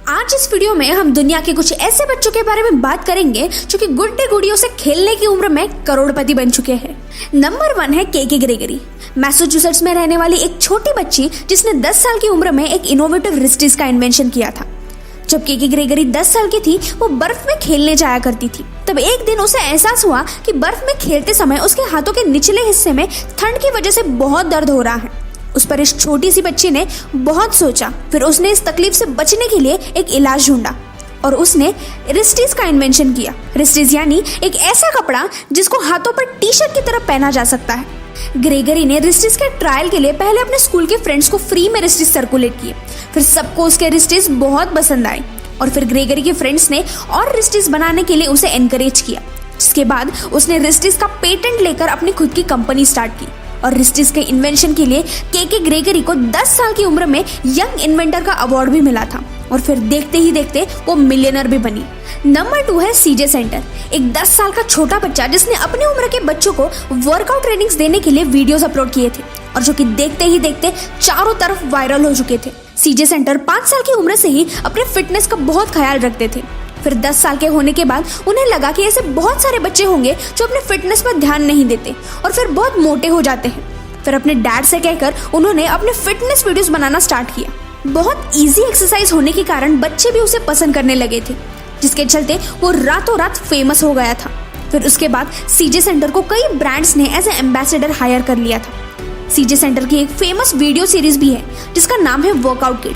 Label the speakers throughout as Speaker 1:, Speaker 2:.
Speaker 1: आज इस वीडियो में हम दुनिया के कुछ ऐसे बच्चों के बारे में बात करेंगे जो कि गुड्डे गुड़ियों से खेलने की उम्र में करोड़पति बन चुके हैं। नंबर 1 है केकी ग्रेगरी। मैसाचुसेट्स में रहने वाली एक छोटी बच्ची जिसने 10 साल की उम्र में एक इनोवेटिव रिस्टिस का इन्वेंशन किया था। जब केकी ग्रेगरी 10 साल की थी, वो बर्फ में खेलने जाया करती थी। तब एक दिन उसे एहसास हुआ कि बर्फ में खेलते समय उसके हाथों के निचले हिस्से में ठंड की वजह से बहुत दर्द हो रहा है। उस पर इस छोटी सी बच्ची ने बहुत सोचा। फिर उसने इस तकलीफ से बचने के लिए एक इलाज ढूंढा और उसने रिस्टिस का इन्वेंशन किया। रिस्टिस यानी एक ऐसा कपड़ा जिसको हाथों पर टी शर्ट की तरह पहना जा सकता है। ग्रेगरी ने रिस्टिस के ट्रायल के लिए पहले अपने स्कूल के फ्रेंड्स को फ्री में रिस्टिस सर्कुलेट किए। फिर सबको उसके रिस्टिस बहुत पसंद आए और फिर ग्रेगरी के फ्रेंड्स ने और रिस्टिस बनाने के लिए उसे एनकरेज किया। जिसके बाद उसने रिस्टिस का पेटेंट लेकर अपनी खुद की कंपनी स्टार्ट की और रिस्टिस के इन्वेंशन के लिए केकी ग्रेगरी को 10 साल की उम्र में यंग इन्वेंटर का अवार्ड भी मिला था और फिर देखते ही देखते वो मिलियनर भी बनी। नंबर 2 है सीजे सेंटर। एक 10 साल का छोटा बच्चा जिसने अपनी उम्र के बच्चों को वर्कआउट ट्रेनिंग्स देने के लिए वीडियोस अपलोड किए थे और जो कि देखते ही देखते चारों तरफ वायरल हो चुके थे। सीजे सेंटर 5 साल की उम्र से ही अपने फिटनेस का बहुत ख्याल रखते थे। फिर 10 साल के होने के बाद उन्हें लगा कि ऐसे बहुत सारे बच्चे होंगे जो अपने फिटनेस पर ध्यान नहीं देते और फिर बहुत मोटे हो जाते हैं। फिर अपने डैड से कहकर उन्होंने अपने फिटनेस वीडियोस बनाना स्टार्ट किया। बहुत इजी एक्सरसाइज होने के कारण बच्चे भी उसे पसंद करने लगे थे, जिसके चलते वो रातों रात फेमस हो गया था। फिर उसके बाद सीजे सेंटर को कई ब्रांड्स ने एज ए एम्बेसडर हायर कर लिया था। सीजे सेंटर की एक फेमस वीडियो सीरीज भी है जिसका नाम है वर्कआउट किड।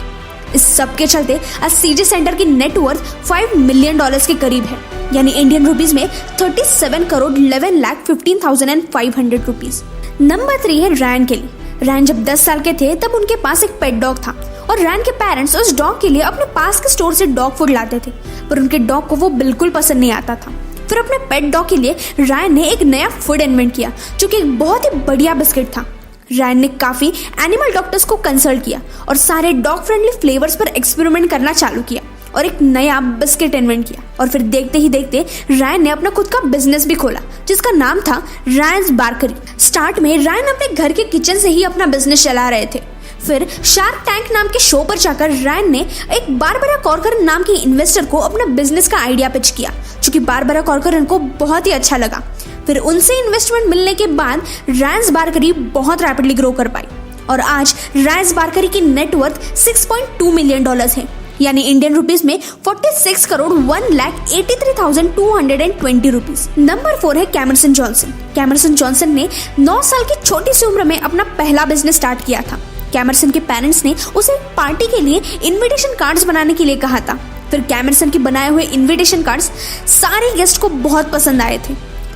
Speaker 1: इस सब के चलते आज सीजे सेंटर की नेटवर्थ $5 मिलियन के करीब है, यानी इंडियन रुपीज में 37,11,15,500 रुपीज। नंबर 3 है रैन केली। रैन जब 10 साल के थे तब उनके पास एक पेट डॉग था और रैन के पेरेंट्स उस डॉग के लिए अपने पास के स्टोर से डॉग फूड लाते थे, पर उनके डॉग को वो बिल्कुल पसंद नहीं आता था। फिर अपने पेट डॉग के लिए रैन ने एक नया फूड इन्वेंट किया जो कि एक बहुत ही बढ़िया बिस्किट था। रैन ने काफी एनिमल डॉक्टर्स को कंसल्ट किया और सारे डॉग फ्रेंडली फ्लेवर्स पर एक्सपेरिमेंट करना चालू किया और एक नया बिस्किट इन्वेंट किया। और फिर देखते ही देखते रैन ने अपना खुद का बिजनेस भी खोला जिसका नाम था रैन्स बेकरी। स्टार्ट में रैन अपने घर के किचन से ही अपना बिजनेस चला रहे थे। फिर शार्क टैंक नाम के शो पर जाकर रैन ने एक बारबरा कॉर्करन नाम के इन्वेस्टर को अपना बिजनेस का आइडिया पिच किया, जो कि बारबरा कॉर्करन को बहुत ही अच्छा लगा। फिर उनसे इन्वेस्टमेंट मिलने के बाद रैन्स बेकरी बहुत रैपिडली ग्रो कर पाई और आज रैन्स बेकरी की नेटवर्थ $6.2 मिलियन है, यानी इंडियन रुपीज में 46,1,83,220 रुपीज। नंबर 4 है कैमरसन जॉनसन। कैमरसन जॉनसन ने 9 साल की छोटी सी उम्र में अपना पहला बिजनेस स्टार्ट किया था। कैमरसन के पेरेंट्स ने उसे एक पार्टी के लिए इनविटेशन कार्ड्स बनाने के लिए कहा था। फिर कैमरसन के बनाए हुए इनविटेशन कार्ड्स सारे गेस्ट को बहुत पसंद आए थे,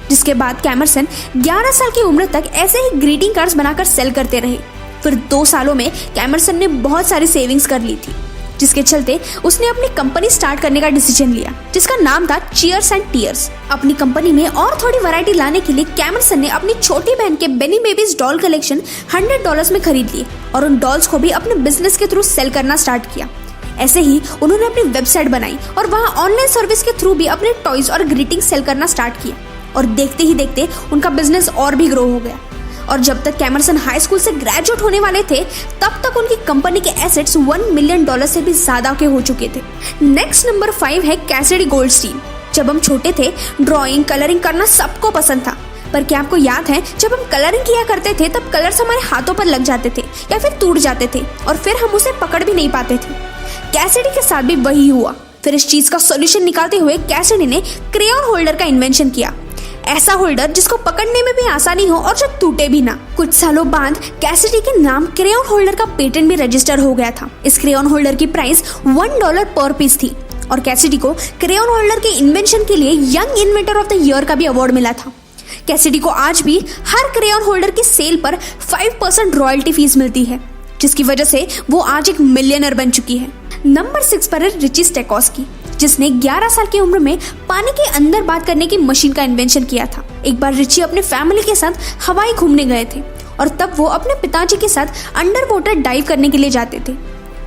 Speaker 1: जिसके बाद कैमरसन 11 साल की उम्र तक ऐसे ही ग्रीटिंग कार्ड्स बनाकर सेल करते रहे। फिर 2 सालों में कैमरसन ने बहुत सारी सेविंग्स कर ली थी, जिसके चलते उसने अपनी कंपनी स्टार्ट करने का डिसीजन लिया जिसका नाम था चीयर्स एंड टीयर्स। अपनी कंपनी में और थोड़ी वैरायटी लाने के लिए कैमरसन ने अपनी छोटी बहन के बेनी बेबीज डॉल कलेक्शन $100 में खरीद लिए और उन डॉल्स को भी अपने बिजनेस के थ्रू सेल करना स्टार्ट किया। ऐसे ही उन्होंने अपनी वेबसाइट बनाई और वहाँ ऑनलाइन सर्विस के थ्रू भी अपने टॉयज और ग्रीटिंग सेल करना स्टार्ट किया और देखते ही देखते उनका बिजनेस और भी ग्रो हो गया। और जब तक कैमरसन हाई स्कूल से ग्रेजुएट होने वाले थे तब तक उनकी कंपनी के एसेट्स $1 मिलियन से भी ज्यादा के हो चुके थे। नेक्स्ट नंबर 5 है कैसिडी गोल्डस्टीन। जब हम छोटे थे ड्राइंग कलरिंग करना सबको पसंद था, पर क्या आपको याद है जब हम कलरिंग किया करते थे तब कलर्स हमारे हाथों पर लग जाते थे या फिर टूट जाते थे और फिर हम उसे पकड़ भी नहीं पाते थे। कैसिडी के साथ भी वही हुआ। फिर इस चीज का सॉल्यूशन निकालते हुए कैसिडी ने क्रेयॉन होल्डर का इन्वेंशन किया, ऐसा होल्डर जिसको पकड़ने में भी आसानी हो और जो टूटे भी ना। कुछ सालों बाद कैसिडी के नाम क्रेयॉन होल्डर का पेटेंट भी रजिस्टर हो गया था। इस क्रेयॉन होल्डर की प्राइस $1 पर पीस थी और कैसिडी को क्रेयॉन होल्डर के इन्वेंशन के लिए young inventor of the year का भी अवार्ड मिला था। कैसिडी को आज भी हर क्रेयॉन होल्डर की सेल पर 5% रॉयल्टी फीस मिलती है, जिसकी वजह से वो आज एक मिलियनर बन चुकी है। नंबर 6 पर है रिची स्टेकॉस्की, जिसने 11 साल की उम्र में पानी के अंदर बात करने की मशीन का इन्वेंशन किया था। एक बार रिची अपने फैमिली के साथ हवाई घूमने गए थे और तब वो अपने पिताजी के साथ अंडर वाटर डाइव करने के लिए जाते थे।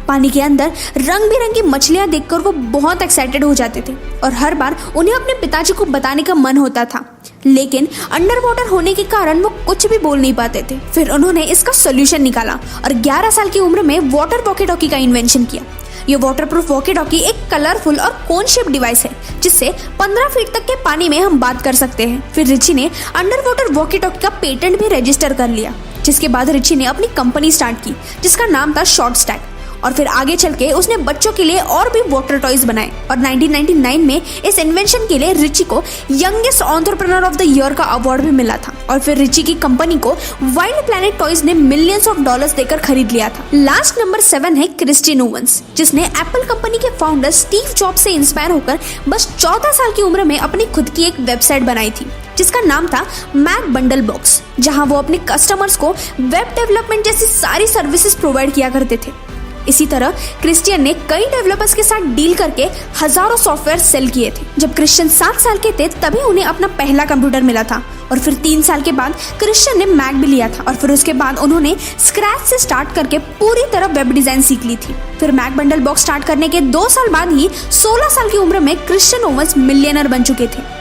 Speaker 1: पानी के अंदर रंग बिरंगी मछलियां देखकर वो बहुत एक्साइटेड हो जाते थे और हर बार उन्हें अपने पिताजी को बताने का मन होता था, लेकिन अंडर वाटर होने के कारण वो कुछ भी बोल नहीं पाते थे। फिर उन्होंने इसका सोल्यूशन निकाला और 11 साल की उम्र में वाटर वॉकी टॉकी का इन्वेंशन किया। ये वाटरप्रूफ वॉकी टॉकी एक कलरफुल और कोन शेप डिवाइस है जिससे 15 फीट तक के पानी में हम बात कर सकते हैं। फिर रिची ने अंडर वाटर वॉकी टॉकी का पेटेंट भी रजिस्टर कर लिया, जिसके बाद रिची ने अपनी कंपनी स्टार्ट की जिसका नाम था शॉर्ट स्टैक। और फिर आगे चल के उसने बच्चों के लिए और भी वाटर टॉयज बनाए और 1999 में इस इन्वेंशन के लिए रिची को youngest entrepreneur of the year का अवार्ड भी मिला था। और फिर रिची की कंपनी को वाइल्ड प्लैनेट टॉयज ने मिलियंस ऑफ डॉलर्स देकर खरीद लिया था। लास्ट नंबर 7 है क्रिस्टियन ओवेंस, जिसने एप्पल कंपनी के फाउंडर स्टीव जॉब्स से इंस्पायर होकर बस 14 साल की उम्र में अपनी खुद की एक वेबसाइट बनाई थी जिसका नाम था मैक बंडल बॉक्स, जहां वो अपने कस्टमर्स को वेब डेवलपमेंट जैसी सारी सर्विसेज प्रोवाइड किया करते थे। इसी तरह क्रिस्टियन ने कई डेवलपर्स के साथ डील करके हजारों सॉफ्टवेयर सेल किए थे। जब क्रिस्टियन 7 साल के थे तभी उन्हें अपना पहला कंप्यूटर मिला था और फिर 3 साल के बाद क्रिस्टियन ने मैक भी लिया था और फिर उसके बाद उन्होंने स्क्रैच से स्टार्ट करके पूरी तरह वेब डिजाइन सीख ली थी। फिर मैक बंडल बॉक्स स्टार्ट करने के 2 साल बाद ही 16 साल की उम्र में क्रिस्टियन ओवेंस मिलियनर बन चुके थे।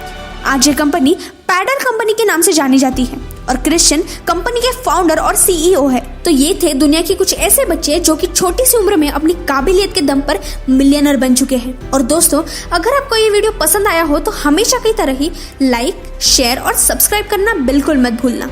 Speaker 1: आज ये कंपनी पैडल कंपनी के नाम से जानी जाती है और क्रिस्टियन कंपनी के फाउंडर और सीईओ है। तो ये थे दुनिया के कुछ ऐसे बच्चे जो कि छोटी सी उम्र में अपनी काबिलियत के दम पर मिलियनर बन चुके हैं। और दोस्तों, अगर आपको ये वीडियो पसंद आया हो तो हमेशा की तरह ही लाइक, शेयर और सब्सक्राइब करना बिल्कुल मत भूलना।